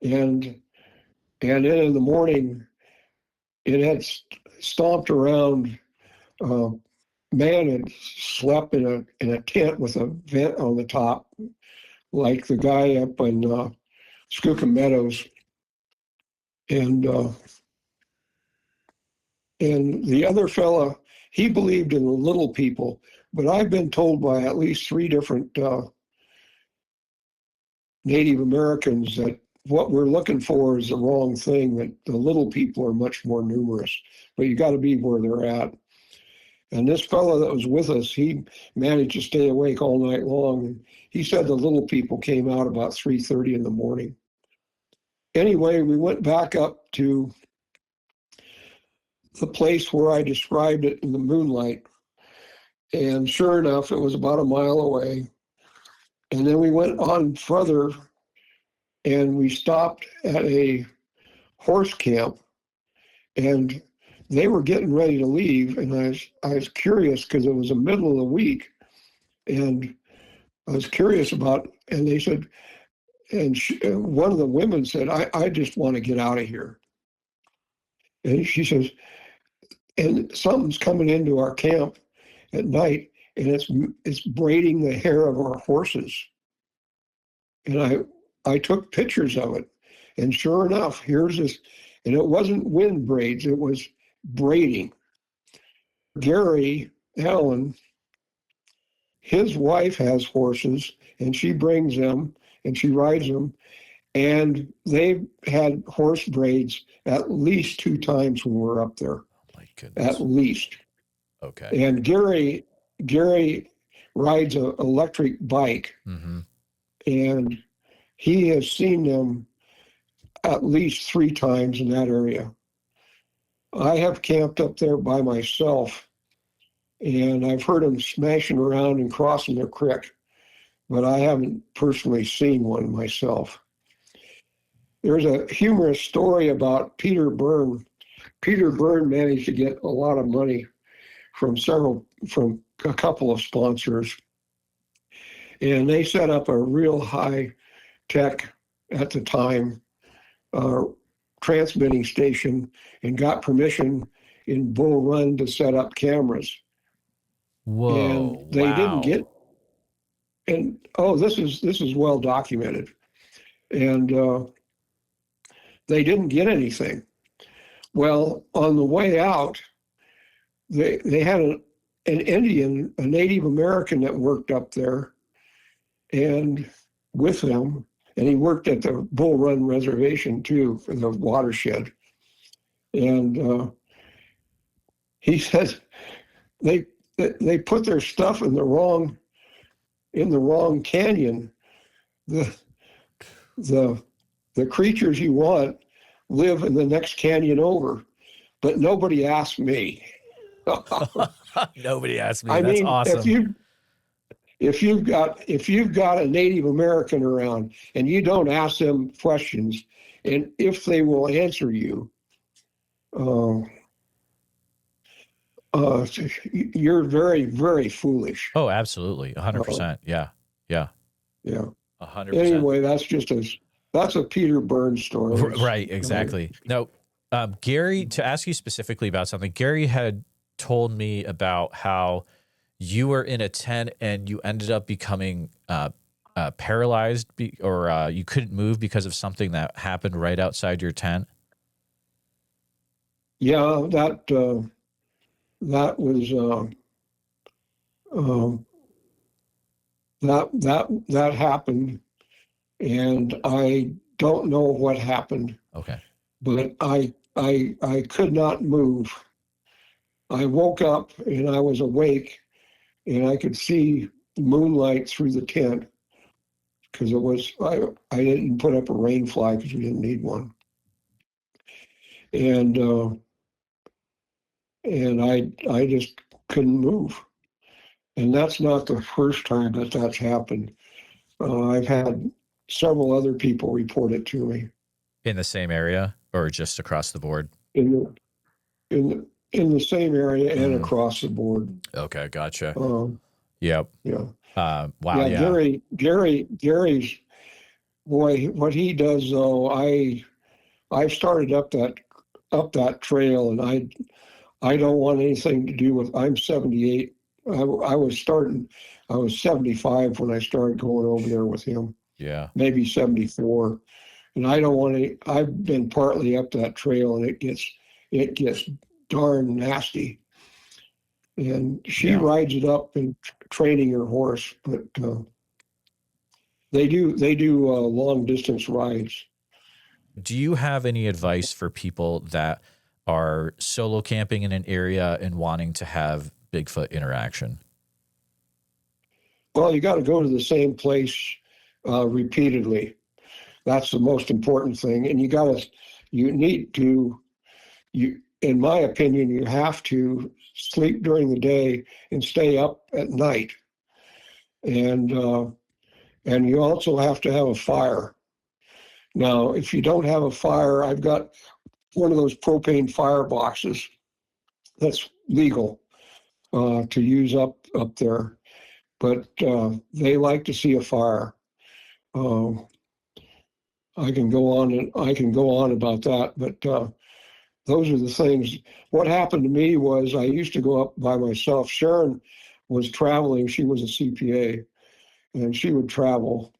And then in the morning, it had stomped around. Man had slept in a tent with a vent on the top, like the guy up in Skookum Meadows, and the other fella, he believed in the little people, but I've been told by at least 3 different Native Americans that what we're looking for is the wrong thing, that the little people are much more numerous, but you got to be where they're at. And this fellow that was with us, he managed to stay awake all night long. And he said the little people came out about 3:30 in the morning. Anyway, we went back up to the place where I described it in the moonlight. And sure enough, it was about a mile away. And then we went on further and we stopped at a horse camp. And they were getting ready to leave, and I was curious because it was the middle of the week, and I was curious about. And they said, and one of the women said, "I just want to get out of here." And she says, "And something's coming into our camp at night, and it's braiding the hair of our horses." And I took pictures of it, and sure enough, here's this, and it wasn't wind braids; it was braiding. Gary Allen, his wife has horses, and she brings them and she rides them, and they've had horse braids at least 2 times when we're up there. Oh my goodness. At least. Okay. And Gary rides an electric bike, and he has seen them at least 3 times in that area. I have camped up there by myself, and I've heard them smashing around and crossing the creek, but I haven't personally seen one myself. There's a humorous story about Peter Byrne. Peter Byrne managed to get a lot of money from a couple of sponsors, and they set up a real high tech at the time transmitting station and got permission in Bull Run to set up cameras. Whoa! And they didn't get. And this is well documented, and they didn't get anything. Well, on the way out, they had an Indian, a Native American that worked up there, and with them. And he worked at the Bull Run Reservation too, for the watershed. And he says they put their stuff in the wrong canyon. The creatures you want live in the next canyon over, but nobody asked me. Nobody asked me. I That's mean, awesome. If you've got a Native American around and you don't ask them questions, and if they will answer you, you're very, very foolish. Oh, absolutely, 100%. Yeah. 100%. Anyway, that's a Peter Byrne story. Right. Exactly. No, Gary. To ask you specifically about something, Gary had told me about how you were in a tent and you ended up becoming paralyzed or you couldn't move because of something that happened right outside your tent. Yeah, that was that happened, and I don't know what happened. Okay. But I could not move. I woke up and I was awake, and I could see moonlight through the tent because I didn't put up a rain fly because we didn't need one. And I just couldn't move. And that's not the first time that's happened. I've had several other people report it to me. In the same area or just across the board? In the same area and across the board. Okay, gotcha. Yep. Yeah. Wow. Yeah. Gary's boy, what he does though, I've started up up that trail, and I don't want anything to do with. I'm 78. I was 75 when I started going over there with him. Yeah. Maybe 74. And I don't want to. I've been partly up that trail, and it gets darn nasty. And she rides it up and training her horse, but they do long distance rides. Do you have any advice for people that are solo camping in an area and wanting to have Bigfoot interaction? Well, you got to go to the same place repeatedly. That's the most important thing. And in my opinion, you have to sleep during the day and stay up at night. And you also have to have a fire. Now, if you don't have a fire, I've got one of those propane fire boxes that's legal to use up there, but they like to see a fire. I can go on about that, but those are the things. What happened to me was I used to go up by myself. Sharon was traveling. She was a CPA, and she would travel.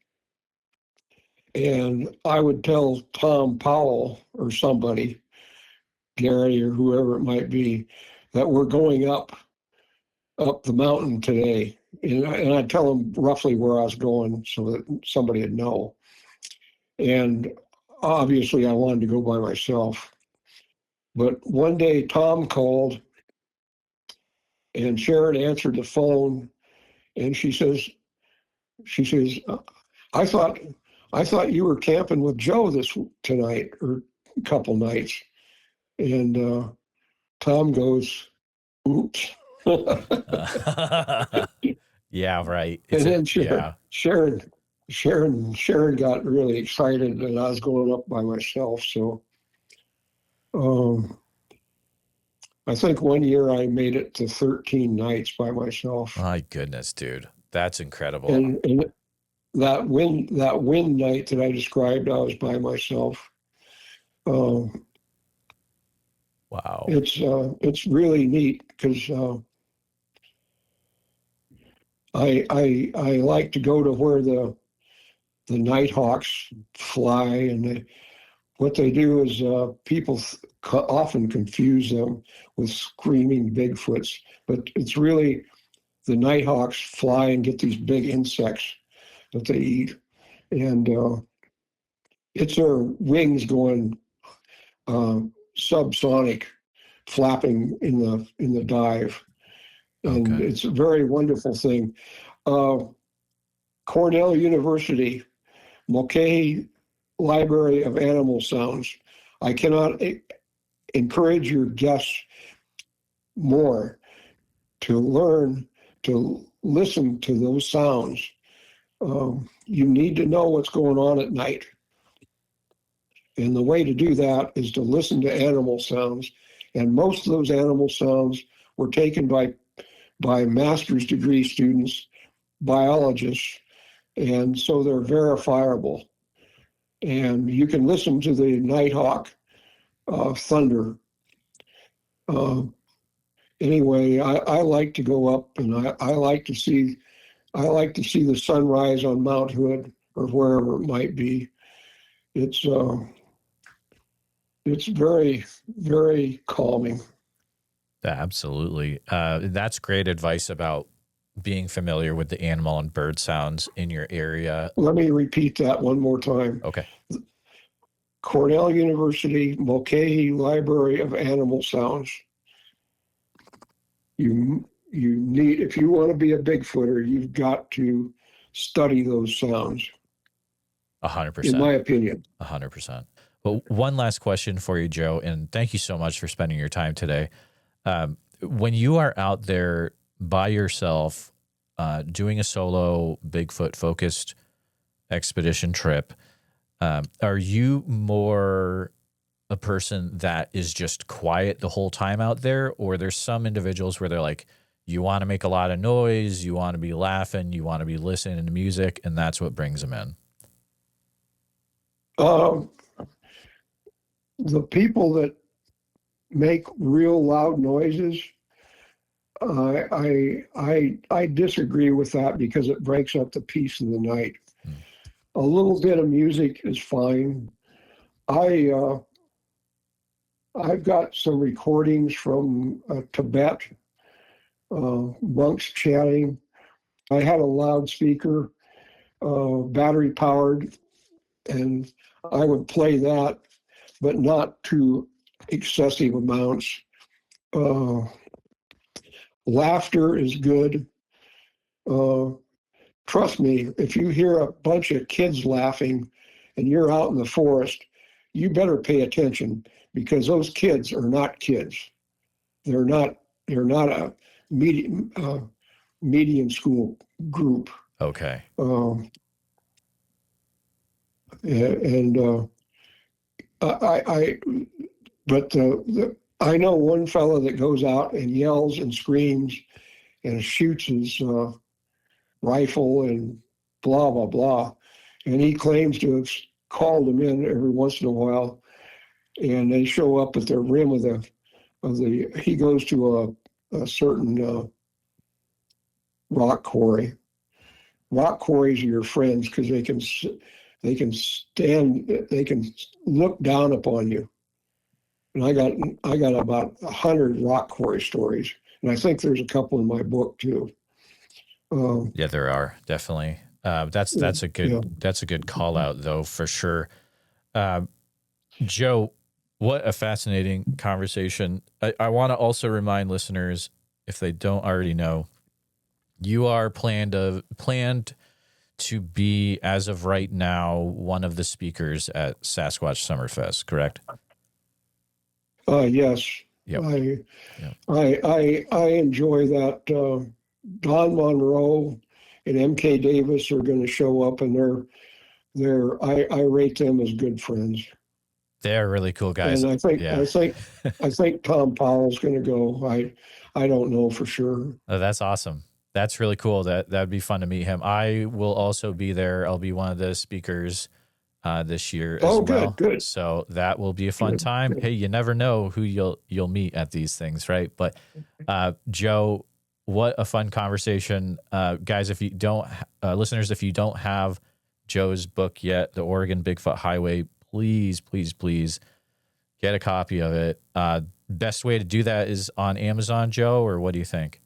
And I would tell Tom Powell or somebody, Gary or whoever it might be, that we're going up the mountain today. And I'd tell them roughly where I was going so that somebody would know. And obviously I wanted to go by myself. But one day Tom called and Sharon answered the phone, and she says, I thought you were camping with Joe tonight or a couple nights. And Tom goes, oops. Yeah, right. And then Sharon got really excited that I was going up by myself. So I think one year I made it to 13 nights by myself. My goodness, dude. That's incredible. And that wind night that I described, I was by myself. Wow. It's really neat because I like to go to where the nighthawks fly, and what they do is people often confuse them with screaming Bigfoots, but it's really the nighthawks fly and get these big insects that they eat, and it's their wings going subsonic, flapping in the dive, and it's a very wonderful thing. Cornell University, Mulcahy Library of Animal Sounds. I cannot encourage your guests more to learn to listen to those sounds. You need to know what's going on at night. And the way to do that is to listen to animal sounds. And most of those animal sounds were taken by master's degree students, biologists, and so they're verifiable. And you can listen to the nighthawk thunder. Anyway, I like to go up, and I like to see the sunrise on Mount Hood or wherever it might be. It's very, very calming. Absolutely. That's great advice about being familiar with the animal and bird sounds in your area. Let me repeat that one more time. Okay. Cornell University, Mulcahy Library of Animal Sounds. You need, if you want to be a Bigfooter, you've got to study those sounds. 100%. In my opinion. 100%. Well, one last question for you, Joe, and thank you so much for spending your time today. When you are out there by yourself, doing a solo Bigfoot focused expedition trip, are you more a person that is just quiet the whole time out there, or there's some individuals where they're like, you want to make a lot of noise, you want to be laughing, you want to be listening to music, and that's what brings them in? The people that make real loud noises. I disagree with that because it breaks up the peace of the night. Mm. A little bit of music is fine. I've got some recordings from Tibet, monks chatting. I had a loudspeaker, battery powered, and I would play that, but not to excessive amounts. Laughter is good. Trust me, if you hear a bunch of kids laughing and you're out in the forest, you better pay attention because those kids are not kids. They're not a medium school group. Okay. And I but I know one fellow that goes out and yells and screams and shoots his rifle and blah blah blah, and he claims to have called them in every once in a while, and they show up at the rim of the he goes to a certain rock quarry. Rock quarries are your friends because they can look down upon you. And I got about 100 rock quarry stories, and I think there's a couple in my book too. Yeah, there are definitely. That's a good call out though, for sure. Joe, what a fascinating conversation. I want to also remind listeners, if they don't already know, you are planned to be, as of right now, one of the speakers at Sasquatch Summerfest, correct? Yes. Yep. I enjoy that. Don Monroe and MK Davis are going to show up, and I rate them as good friends. They're really cool guys. And I think Tom Powell's going to go. I don't know for sure. Oh, that's awesome. That's really cool. That'd be fun to meet him. I will also be there. I'll be one of the speakers this year as well. Good. So that will be a fun time. Good. Hey, you never know who you'll meet at these things, right? But Joe, what a fun conversation, guys! If you don't, listeners, if you don't have Joe's book yet, The Oregon Bigfoot Highway, please get a copy of it. Best way to do that is on Amazon, Joe, or what do you think?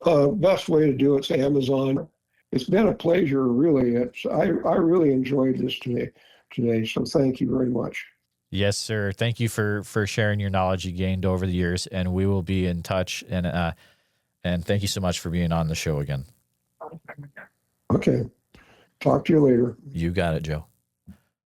Best way to do it's Amazon. It's been a pleasure, really. I really enjoyed this today. So thank you very much. Yes, sir. Thank you for sharing your knowledge you gained over the years, and we will be in touch. And thank you so much for being on the show again. Okay. Talk to you later. You got it, Joe.